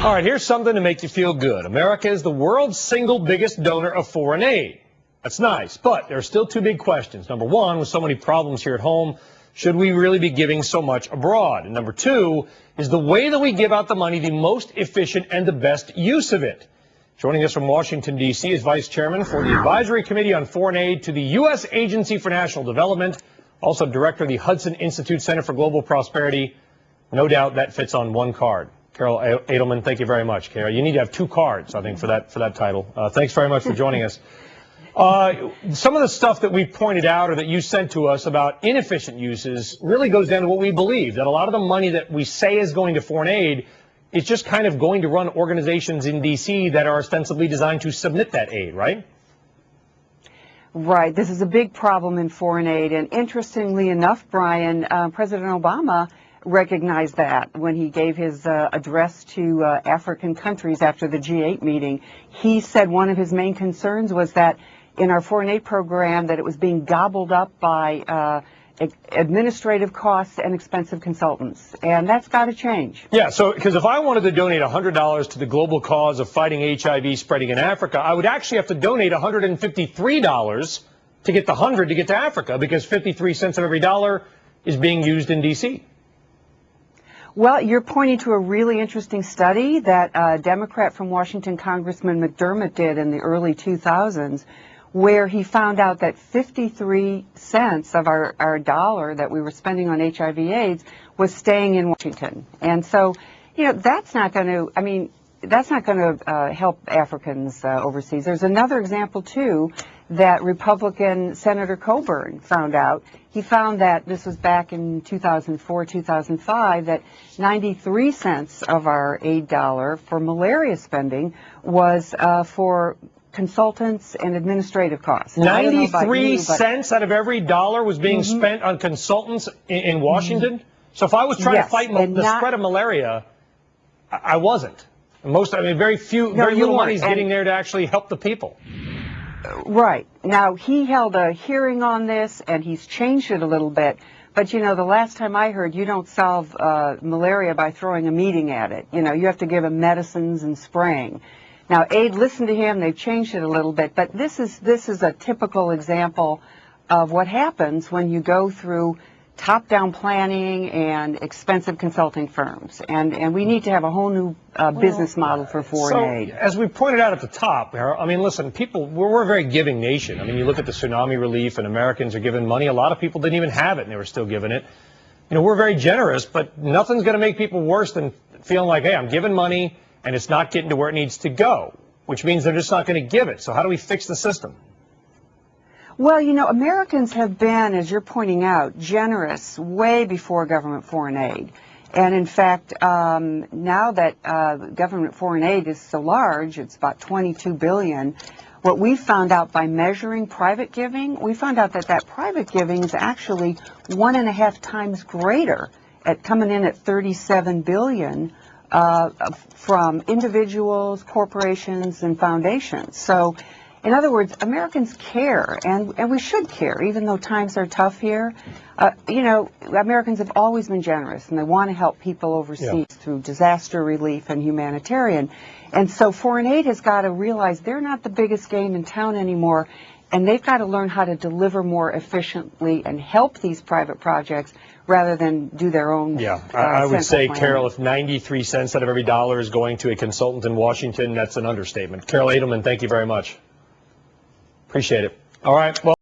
All right, here's something to make you feel good. America is the world's single biggest donor of foreign aid. That's nice, but there are still two big questions. Number one, with so many problems here at home, should we really be giving so much abroad? And number two, is the way that we give out the money the most efficient and the best use of it? Joining us from Washington, D.C. is Vice Chairman for the Advisory Committee on Foreign Aid to the U.S. Agency for National Development, also Director of the Hudson Institute Center for Global Prosperity. No doubt that fits on one card. Carol Adelman, thank you very much, Carol. You need to have two cards, I think, for that title. Thanks very much for joining us. Some of the stuff that we pointed out or that you sent to us about inefficient uses really goes down to what we believe, that a lot of the money that we say is going to foreign aid is just kind of going to run organizations in D.C. that are ostensibly designed to submit that aid, right? Right. This is a big problem in foreign aid. And interestingly enough, Brian, President Obama recognized that when he gave his address to African countries after the G8 meeting. He said one of his main concerns was that in our foreign aid program that it was being gobbled up by administrative costs and expensive consultants, and that's got to change. Yeah, so because if I wanted to donate $100 to the global cause of fighting HIV spreading in Africa, I would actually have to donate $153 to get the 100 to get to Africa, because 53 cents of every dollar is being used in D.C. Well, you're pointing to a really interesting study that a Democrat from Washington, Congressman McDermott, did in the early 2000s, where he found out that 53 cents of our dollar that we were spending on HIV/AIDS was staying in Washington. And so, you know, that's not going to, that's not going to help Africans overseas. There's another example, too, that Republican Senator Coburn found out. He found that, this was back in 2004, 2005, that 93 cents of our aid dollar for malaria spending was for consultants and administrative costs. 93 cents out of every dollar was being spent on consultants in Washington? So if I was trying to fight the spread of malaria, I wasn't. Very little money is getting there to actually help the people. Right. Now, he held a hearing on this, and he's changed it a little bit. But, you know, the last time I heard, you don't solve malaria by throwing a meeting at it. You know, you have to give them medicines and spraying. Now, aid listened to him. They've changed it a little bit. But this is a typical example of what happens when you go through top-down planning and expensive consulting firms. And we need to have a whole new business model for foreign aid. As we pointed out at the top, listen, we're a very giving nation. You look at the tsunami relief, and Americans are giving money. A lot of people didn't even have it, and they were still giving it. You know, we're very generous, but nothing's going to make people worse than feeling like, hey, I'm giving money, and it's not getting to where it needs to go, which means they're just not going to give it. So how do we fix the system? Well, you know, Americans have been, as you're pointing out, generous way before government foreign aid. And in fact, now that government foreign aid is so large, it's about $22 billion, what we found out by measuring private giving, we found out that private giving is actually 1.5 times greater, coming in at $37 billion from individuals, corporations, and foundations. So, in other words, Americans care, and we should care, even though times are tough here. You know, Americans have always been generous, and they want to help people overseas through disaster relief and humanitarian. And so foreign aid has got to realize they're not the biggest game in town anymore, and they've got to learn how to deliver more efficiently and help these private projects rather than do their own. Yeah, I would say, planning. Carol, if 93 cents out of every dollar is going to a consultant in Washington, that's an understatement. Carol Adelman, thank you very much. Appreciate it. All right. Well.